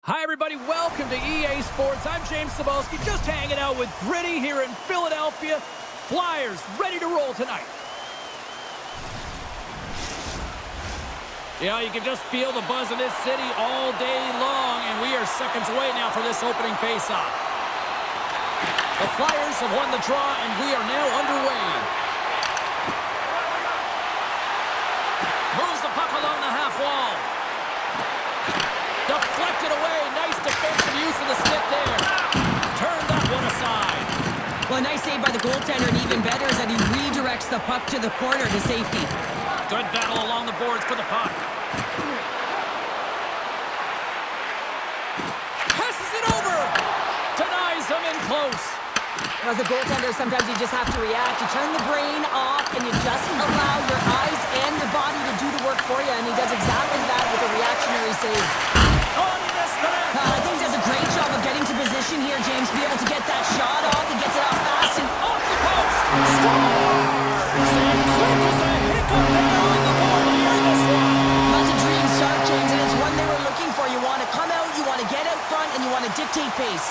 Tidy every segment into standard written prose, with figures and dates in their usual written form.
Hi, everybody. Welcome to EA Sports. I'm James Cebulski, just hanging out with Gritty here in Philadelphia. Flyers ready to roll tonight. Yeah, you can just feel the buzz in this city all day long, and we are seconds away now for this opening faceoff. The Flyers have won the draw, and we are now underway. Moves the puck along the half wall. Deflected away. Nice defensive use of the stick there. Turn that one aside. Well, a nice save by the goaltender, and even better is that he redirects the puck to the corner to safety. Good battle along the boards for the puck. Passes it over. Denies him in close. As a goaltender, sometimes you just have to react. You turn the brain off, and you just allow your eyes and your body to do the work for you, and he does exactly that with a reactionary save. I think he does a great job of getting to position here, James. Be able to get that shot off. He gets it off fast and off the post. Scores! And quick as a hiccup there on the board here in this one. That's a dream start, James, and it's one they were looking for. You want to come out, you want to get out front, and you want to dictate pace.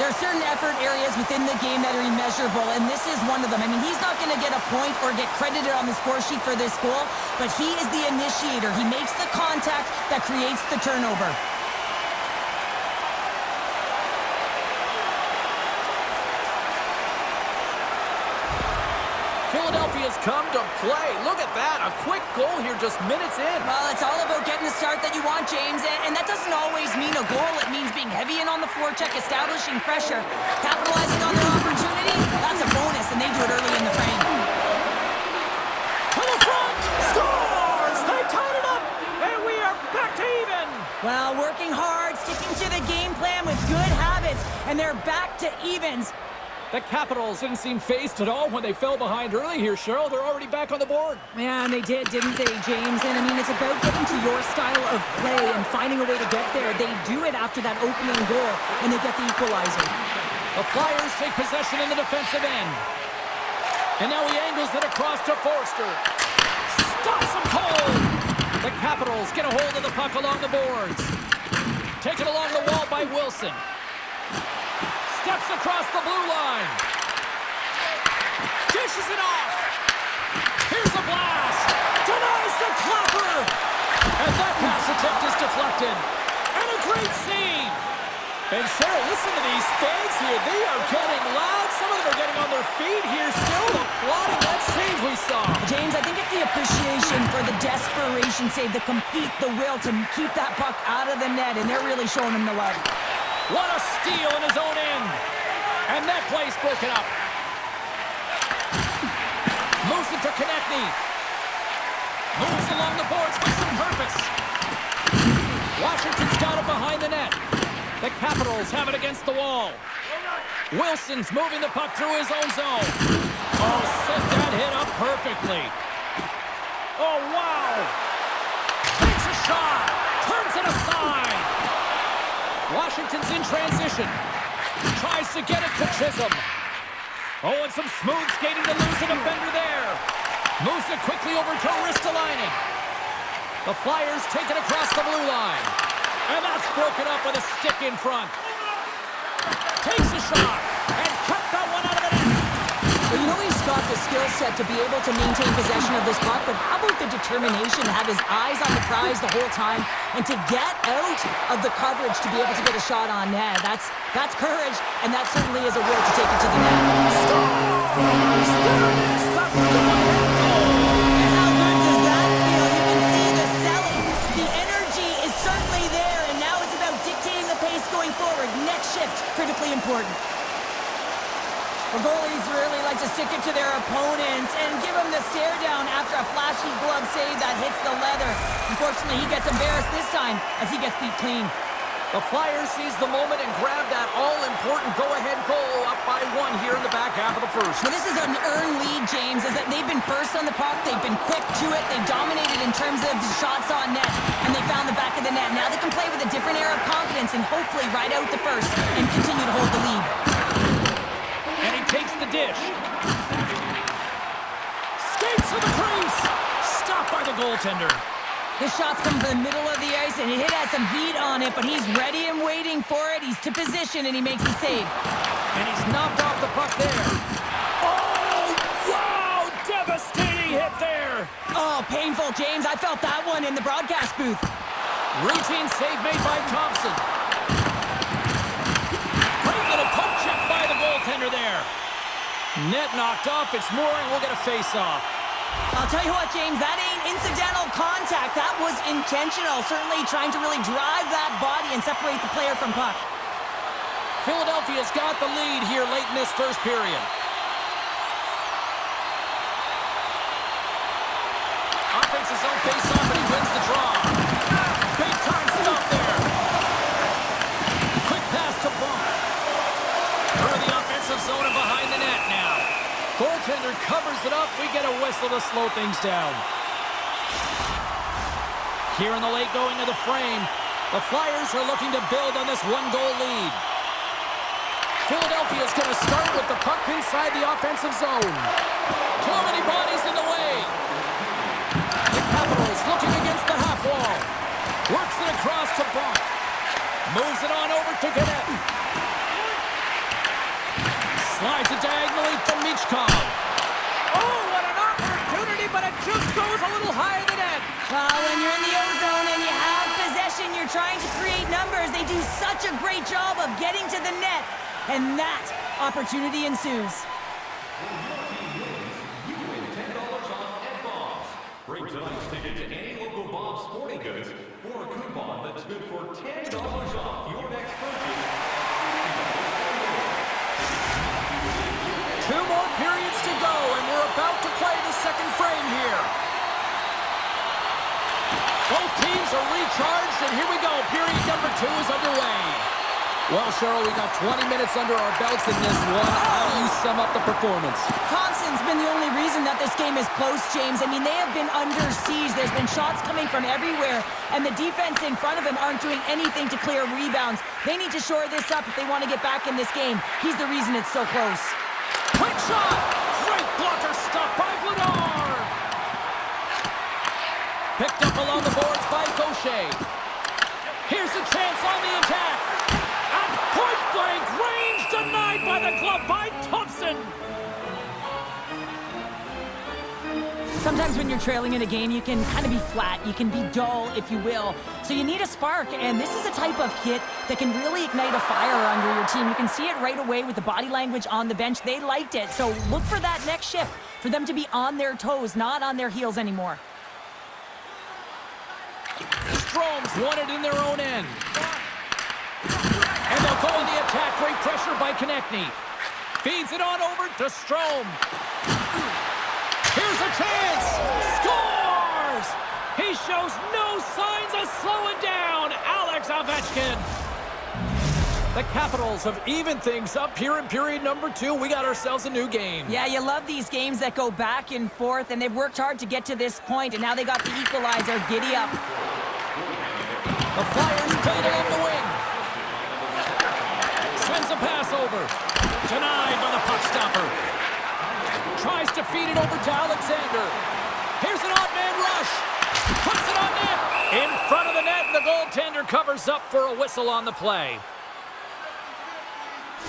There are certain effort areas within the game that are immeasurable, and this is one of them. I mean, he's not going to get a point or get credited on the score sheet for this goal, but he is the initiator. He makes the contact that creates the turnover. Philadelphia's come to play. Look at that. A quick goal here just minutes in. Well, it's all about getting the start that you want, James, and that doesn't always mean a goal. It means being heavy in on the forecheck, establishing pressure, capitalizing on their opportunity. That's a bonus, and they do it early in the frame. To the front! Scores! They tied it up, and we are back to even. Well, working hard, sticking to the game plan with good habits, and they're back to evens. The Capitals didn't seem phased at all when they fell behind early here, Cheryl. They're already back on the board. Yeah, and they did, didn't they, James? And, I mean, it's about getting to your style of play and finding a way to get there. They do it after that opening goal, and they get the equalizer. The Flyers take possession in the defensive end. And now he angles it across to Forster. Stops him cold. The Capitals get a hold of the puck along the boards. Taken along the wall by Wilson. Steps across the blue line. Dishes it off. Here's a blast. Denies the clapper. And that pass attempt is deflected. And a great save. And Cheryl, listen to these fans here. They are getting loud. Some of them are getting on their feet here still, applauding that save we saw. James, I think it's the appreciation for the desperation save, the compete, the will to keep that puck out of the net, and they're really showing them the love. What a steal in his own end. And that play's broken up. Moves it to Konechny. Moves along the boards with some purpose. Washington's got it behind the net. The Capitals have it against the wall. Wilson's moving the puck through his own zone. Oh, set that hit up perfectly. Oh, wow. Takes a shot. Turns it aside. Washington's in transition. Tries to get it to Chisholm. Oh, and some smooth skating to lose a defender there. Moves it quickly over to Ristolainen. The Flyers take it across the blue line. And that's broken up with a stick in front. Takes a shot and cut that one out of the net. Well, you know he's got the skill set to be able to maintain possession of this puck, but how about the determination to have his eyes on the prize the whole time and to get out of the coverage to be able to get a shot on net? That's courage, and that certainly is a will to take it to the net. Scores! There it is, the go-ahead goal! And how good does that feel? You can see the selling. The energy is certainly there, and now it's about dictating the pace going forward. Next shift, critically important. The goalies really like to stick it to their opponents and give them the stare down after a flashy glove save that hits the leather. Unfortunately, he gets embarrassed this time as he gets beat clean. The Flyers seize the moment and grab that all-important go-ahead goal up by one here in the back half of the first. Well, this is an earned lead, James, is that they've been first on the puck, they've been quick to it, they've dominated in terms of shots on net, and they found the back of the net. Now they can play with a different air of confidence and hopefully ride out the first and continue to hold the lead. And he takes the dish. Skates to the crease. Stopped by the goaltender. His shots come from the middle of the ice. listen, it has some heat on it, but he's ready and waiting for it. He's to position, and he makes the save. And he's knocked off the puck there. Oh, wow! Devastating hit there. Oh, painful, James. I felt that one in the broadcast booth. Routine save made by Thompson. Great little poke check by the goaltender there. Net knocked off. It's Mooring. We'll get a face-off. I'll tell you what, James, that ain't incidental contact. That was intentional. Certainly trying to really drive that body and separate the player from puck. Philadelphia's got the lead here late in this first period. Offense his own face-off, and he wins the draw. Big time stop there. Quick pass to Bump. Through the offensive zone and behind the net now. Goaltender covers it up. We get a whistle to slow things down. Here in the late going of the frame, the Flyers are looking to build on this one-goal lead. Philadelphia's going to start with the puck inside the offensive zone. Too many bodies in the way. The Capitals looking against the half wall. Works it across to Bump. Moves it on over to Gannett. Slides it diagonally to Michkov. Oh, what an opportunity, but it just goes a little higher than net. Well, when you're in the O-zone and you have possession, you're trying to create numbers. They do such a great job of getting to the net, and that opportunity ensues. You win $10 off at Bob's. Bring tonight's ticket to any local Bob's Sporting Goods for a coupon that's good for $10 off your next purchase. 2 more periods to go, and we're about to play the second frame here. Both teams are recharged, and here we go. Period number 2 is underway. Well, Cheryl, we got 20 minutes under our belts in this one. How do you sum up the performance? Thompson's been the only reason that this game is close, James. I mean, they have been under siege. There's been shots coming from everywhere, and the defense in front of him aren't doing anything to clear rebounds. They need to shore this up if they want to get back in this game. He's the reason it's so close. Quick shot! Great blocker stop by Vladar! Picked up along the boards by Gaucher. Here's a chance on the attack. At point-blank range, denied by the glove by Thompson. Sometimes when you're trailing in a game, you can kind of be flat. You can be dull, if you will. So you need a spark, and this is a type of hit that can really ignite a fire under your team. You can see it right away with the body language on the bench. They liked it, so look for that next shift, for them to be on their toes, not on their heels anymore. Strome's won it in their own end. And they'll go on the attack. Great pressure by Konechny. Feeds it on over to Strome. Here's a chance! Scores! He shows no signs of slowing down, Alex Ovechkin. The Capitals have evened things up here in period number 2. We got ourselves a new game. Yeah, you love these games that go back and forth, and they've worked hard to get to this point, and now they got the equalizer. Giddy up. The Flyers played along the wing. Sends a pass over. Denied by the puck stopper. Tries to feed it over to Alexander. Here's an odd man rush. Puts it on net. In front of the net, and the goaltender covers up for a whistle on the play.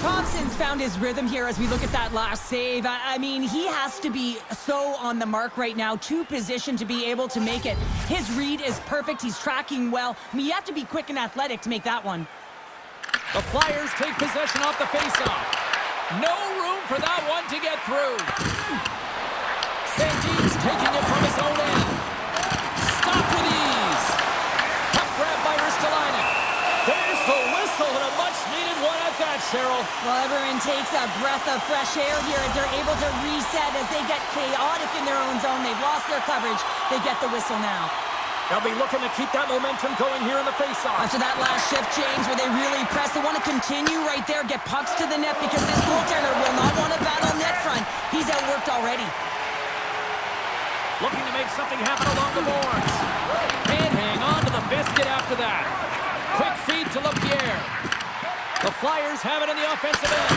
Thompson's found his rhythm here as we look at that last save. I mean, he has to be so on the mark right now, to position to be able to make it. His read is perfect. He's tracking well. I mean, you have to be quick and athletic to make that one. The Flyers take possession off the faceoff. No room for that one to get through. Sandin's taking it from his own end. Stop with ease. Puck grab by Ristolainen. There's the whistle, and a much-needed one at that, Cheryl. Well, everyone takes a breath of fresh air here as they're able to reset as they get chaotic in their own zone. They've lost their coverage. They get the whistle now. They'll be looking to keep that momentum going here in the faceoff. After that last shift, James, where they really press, they want to continue right there, get pucks to the net, because this goaltender will not want to battle net front. He's outworked already. Looking to make something happen along the boards. Can't hang on to the biscuit after that. Quick feed to LaPierre. The Flyers have it in the offensive end.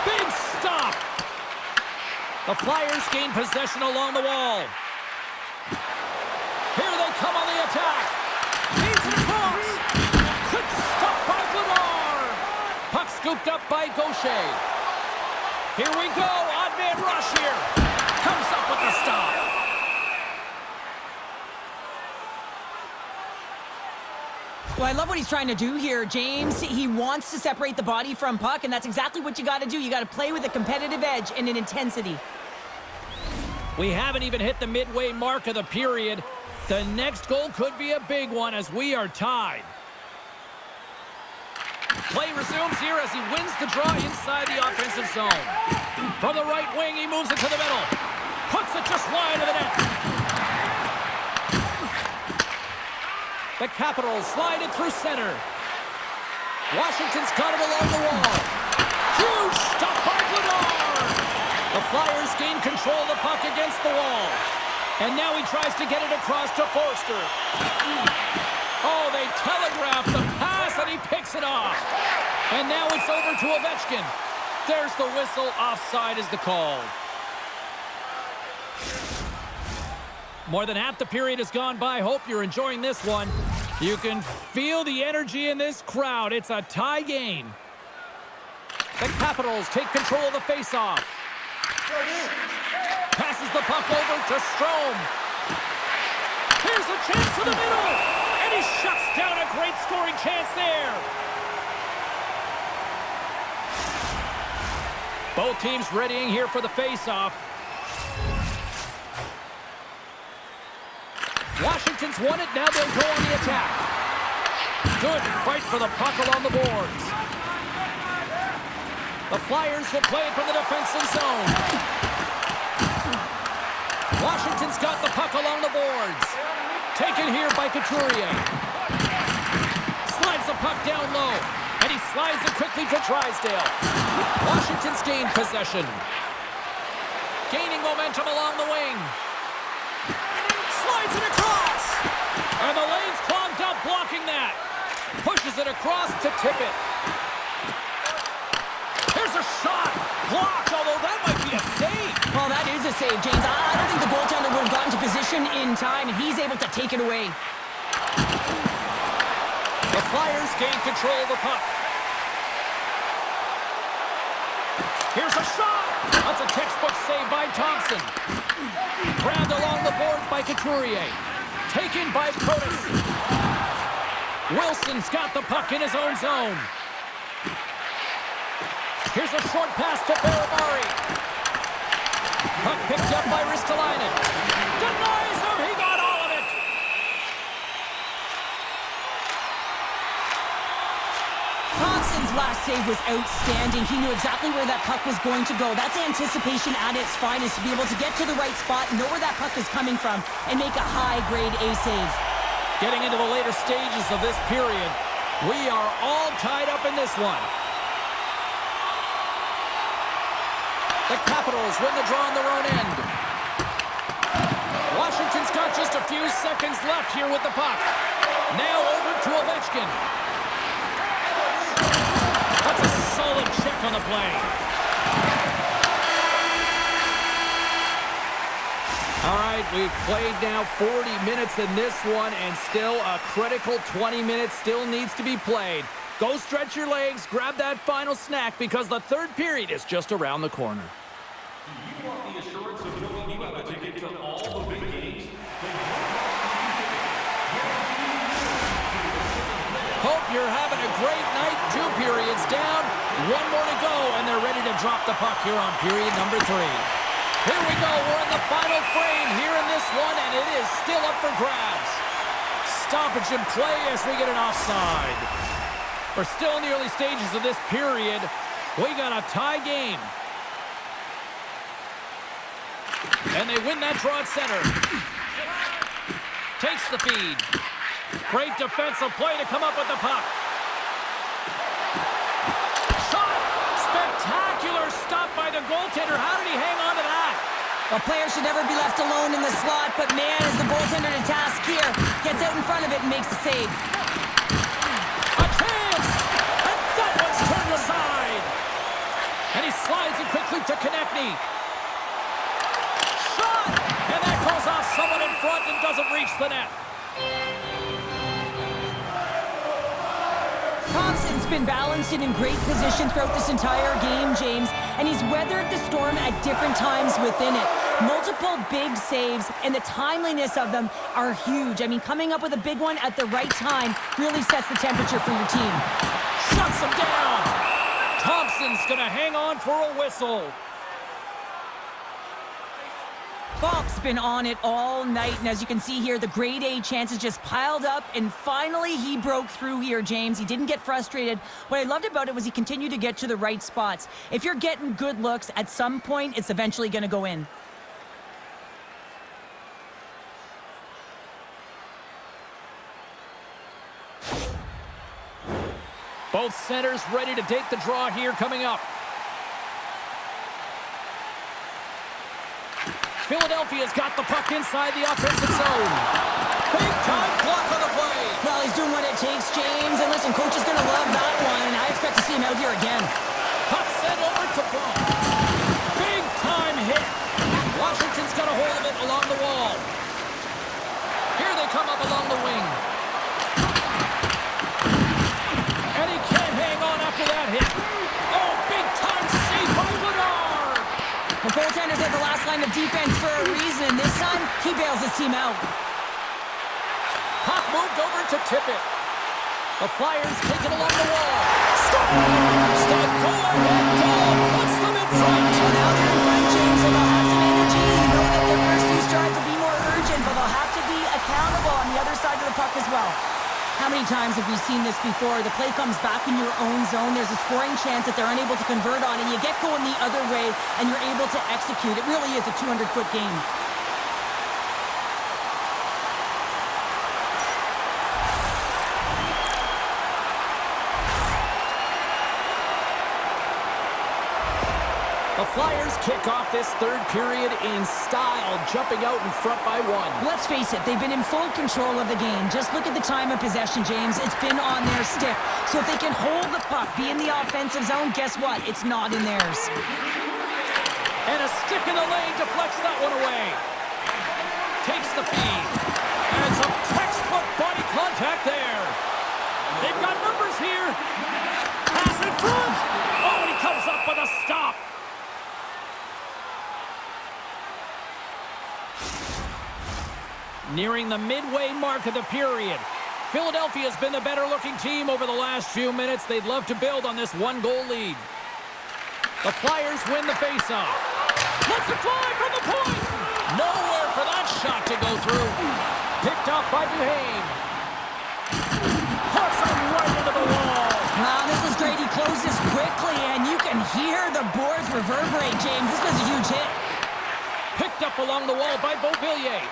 Big stop. The Flyers gain possession along the wall. Here they come on the attack. Feeds it across. picked up by Gaucher. Here we go, odd man rush here. Comes up with the stop. Well, I love what he's trying to do here, James. He wants to separate the body from puck, and that's exactly what you got to do. You got to play with a competitive edge and an intensity. We haven't even hit the midway mark of the period. The next goal could be a big one as we are tied. Play resumes here as he wins the draw inside the offensive zone. From the right wing, he moves it to the middle. Puts it just wide of the net. The Capitals slide it through center. Washington's got it along the wall. Huge stop by Vladar. The Flyers gain control of the puck against the wall. And now he tries to get it across to Forster. Oh, they telegraph the pass, and he picks it off. And now it's over to Ovechkin. There's the whistle. Offside is the call. More than half the period has gone by. Hope you're enjoying this one. You can feel the energy in this crowd. It's a tie game. The Capitals take control of the faceoff. Passes the puck over to Strome. Here's a chance to the middle. And he shuts down a great scoring chance there. Both teams readying here for the faceoff. Washington's won it. Now they'll go on the attack. Good fight for the puck along the boards. The Flyers will play it from the defensive zone. Washington's got the puck along the boards. Taken here by Couturier. Slides the puck down low. And he slides it quickly to Drysdale. Washington's gained possession. Gaining momentum along the wing. Slides it across. And the lane's clogged up blocking that. Pushes it across to Tippett. Here's a shot. Blocked, although that might be a save. Well, that is a save, James. I don't think the goaltender would have gotten to position in time, and he's able to take it away. The Flyers gain control of the puck. Here's a shot. That's a textbook save by Thompson. Grabbed along the boards by Couturier. Taken by Protas. Wilson's got the puck in his own zone. Here's a short pass to Barabari. Puck picked up by Ristolainen. Denies him. He got all of it. Thompson's last save was outstanding. He knew exactly where that puck was going to go. That's anticipation at its finest, to be able to get to the right spot, know where that puck is coming from, and make a high-grade A save. Getting into the later stages of this period, we are all tied up in this one. The Capitals win the draw on their own end. Washington's got just a few seconds left here with the puck. Now over to Ovechkin. That's a solid check on the play. All right, we've played now 40 minutes in this one, and still a critical 20 minutes still needs to be played. Go stretch your legs, grab that final snack, because the third period is just around the corner. Do you want the assurance of knowing you have a ticket to all the big games? Hope you're having a great night. 2 periods down, 1 more to go, and they're ready to drop the puck here on period number 3. Here we go. We're in the final frame here in this one, and it is still up for grabs. Stoppage in play as we get an offside. We're still in the early stages of this period. We got a tie game. And they win that draw at center. Takes the feed. Great defensive play to come up with the puck. Shot! Spectacular stop by the goaltender. How did he hang on to that? A player should never be left alone in the slot, but man, is the goaltender to task here. Gets out in front of it and makes the save. A chance! And that one's turned aside. And he slides it quickly to Konechny. Shot! And that goes off someone in front and doesn't reach the net. Thompson's He's been balanced and in great position throughout this entire game, James, and he's weathered the storm at different times within it. Multiple big saves, and the timeliness of them are huge. I mean, coming up with a big one at the right time really sets the temperature for your team. Shuts him down. Thompson's going to hang on for a whistle. Falk's been on it all night, and as you can see here, the grade A chances just piled up, and finally he broke through here, James. He didn't get frustrated. What I loved about it was he continued to get to the right spots. If you're getting good looks, at some point, it's eventually going to go in. Both centers ready to take the draw here coming up. Philadelphia's got the puck inside the offensive zone. Big time block on the play. Well, he's doing what it takes, James. And listen, coach is going to love that one, and I expect to see him out here again. Puck sent over to Braun. Big time hit. Washington's got a hold of it along the wall. Here they come up along the wing. And he can't hang on after that hit. Oh, big time save by Bedard. The goaltender's at the last line of defense for a reason. This time, he bails his team out. Puck moved over to Tippett. The Flyers take it along the wall. Score! Stop go-ahead goal! Puts them in front! Well, now they're in front, James, and they'll have some energy. You know that their first few strides will be more urgent, but they'll have to be accountable on the other side of the puck as well. How many times have we seen this before? The play comes back in your own zone. There's a scoring chance that they're unable to convert on, and you get going the other way, and you're able to execute. It really is a 200-foot game. The Flyers kick off this third period in style, jumping out in front by one. Let's face it, they've been in full control of the game. Just look at the time of possession, James. It's been on their stick. So if they can hold the puck, be in the offensive zone, guess what? It's not in theirs. And a stick in the lane deflects that one away. Takes the feed. And some textbook body contact there. They've got numbers here. Pass in front. Oh, and he comes up with a stop. Nearing the midway mark of the period. Philadelphia's been the better-looking team over the last few minutes. They'd love to build on this one-goal lead. The Flyers win the face-off. Let's it fly from the point! Nowhere for that shot to go through. Picked up by Duhane. Puts him right into the wall. Wow, this is great. He closes quickly, and you can hear the boards reverberate, James. This was a huge hit. Picked up along the wall by Beauvillier.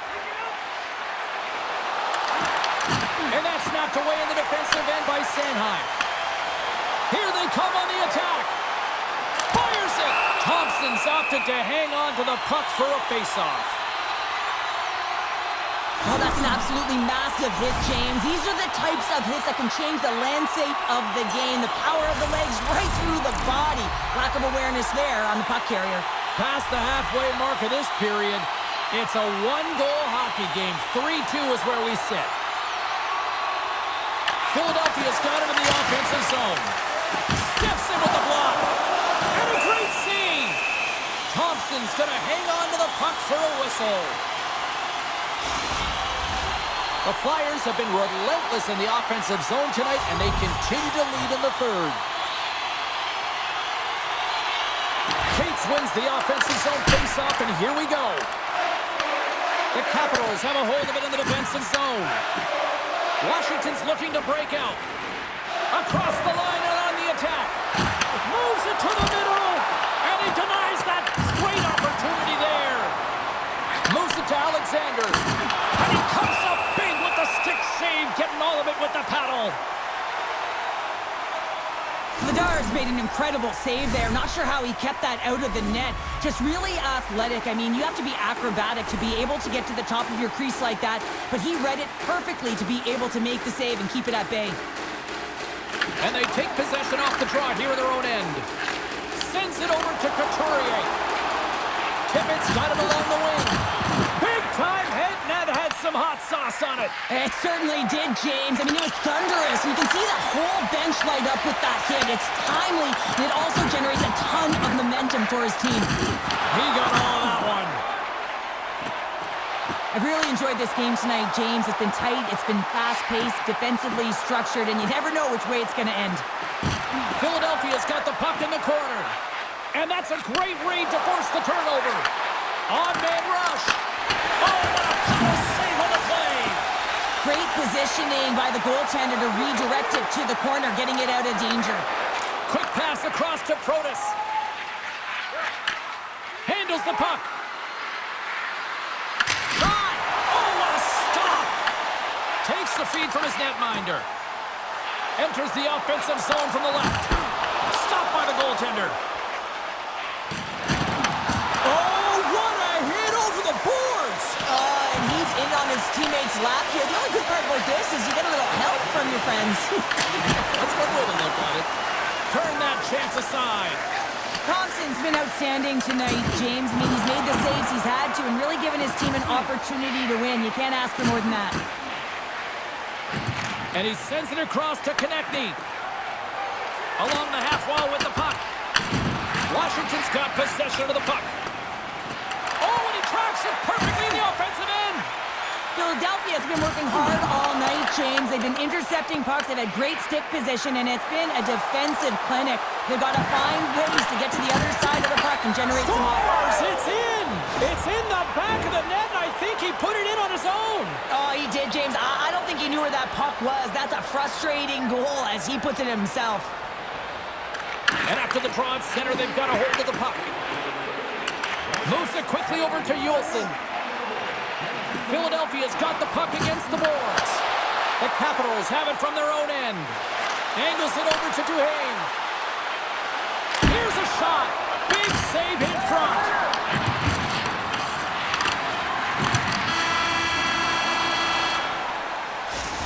And that's knocked away in the defensive end by Sanheim. Here they come on the attack. Fires it. Thompson's opted to hang on to the puck for a face-off. Oh, that's an absolutely massive hit, James. These are the types of hits that can change the landscape of the game. The power of the legs right through the body. Lack of awareness there on the puck carrier. Past the halfway mark of this period, it's a one-goal hockey game. 3-2 is where we sit. Philadelphia's got it in the offensive zone. Steps in with the block. And a great save. Thompson's going to hang on to the puck for a whistle. The Flyers have been relentless in the offensive zone tonight, and they continue to lead in the third. Cates wins the offensive zone faceoff, and here we go. The Capitals have a hold of it in the defensive zone. Washington's looking to break out. Across the line and on the attack. Moves it to the middle. And he denies that great opportunity there. Moves it to Alexander. And he comes up big with the stick save, getting all of it with the paddle. Bedard's made an incredible save there. Not sure how he kept that out of the net. Just really athletic. I mean, you have to be acrobatic to be able to get to the top of your crease like that, but he read it perfectly to be able to make the save and keep it at bay. And they take possession off the draw here at their own end. Sends it over to Couturier. Tippett's got it along the wing. Big time hit, and that had some hot sauce on it. It certainly did, James. I mean, it was thunderous. You can see the whole bench light up with that hit. It's timely, and it also generates a ton of momentum for his team. He got all of that one. I've really enjoyed this game tonight, James. It's been tight, it's been fast-paced, defensively structured, and you never know which way it's going to end. Philadelphia's got the puck in the corner. And that's a great read to force the turnover. On-man rush. Oh, what a power save on the play. Great positioning by the goaltender to redirect it to the corner, getting it out of danger. Quick pass across to Protas. Handles the puck. Shot! Oh, what a stop! Takes the feed from his netminder. Enters the offensive zone from the left. Stopped by the goaltender. Oh, what a hit over the boards! And he's in on his teammate's lap here. The only good part about this is you get a little help from your friends. That's one way to look at it. Turn that chance aside. Thompson's been outstanding tonight, James. I mean, he's made the saves he's had to and really given his team an opportunity to win. You can't ask for more than that. And he sends it across to Konechny. Along the half wall with the puck. Washington's got possession of the puck. Oh, and he tracks it perfectly in the offensive end. Philadelphia's been working hard all night, James. They've been intercepting pucks. They've had great stick position, and it's been a defensive clinic. They've got to find ways to get to the other side of the puck and generate some Scores! It's in! It's in the back of the net, and I think he put it in on his own. Oh, he did, James. I don't think he knew where that puck was. That's a frustrating goal as he puts it himself. And after the draw at center, they've got a hold of the puck. Moves it quickly over to Yulson. Philadelphia's got the puck against the boards. The Capitals have it from their own end. Angles it over to Duhaime. Here's a shot. Big save in front.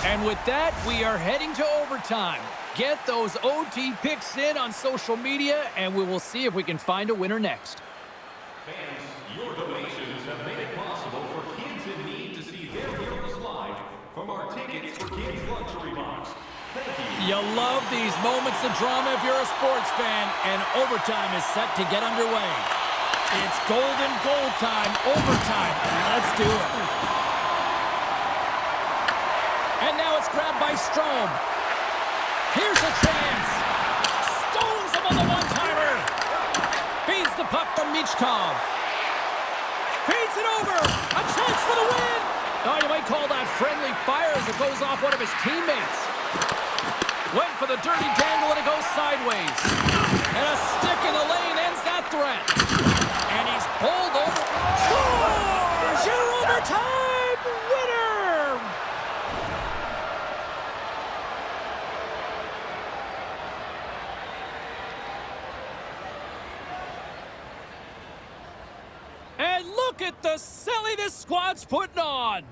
And with that, we are heading to overtime. Get those OT picks in on social media, and we will see if we can find a winner next. Fans, your donations have made it possible for kids in need to see their heroes live from our Tickets for Kids luxury box. Thank you. You love these moments of drama if you're a sports fan, and overtime is set to get underway. It's golden goal time, overtime. Let's do it. And now it's grabbed by Strome. Here's a chance. Stones him on the one-timer. Feeds the puck from Michkov. Feeds it over. A chance for the win. Oh, you might call that friendly fire as it goes off one of his teammates. Went for the dirty dangle and it goes sideways. And a stick in the lane ends that threat. And he's pulled over. Scores! Your overtime winner! And look at the silly this squad's putting on.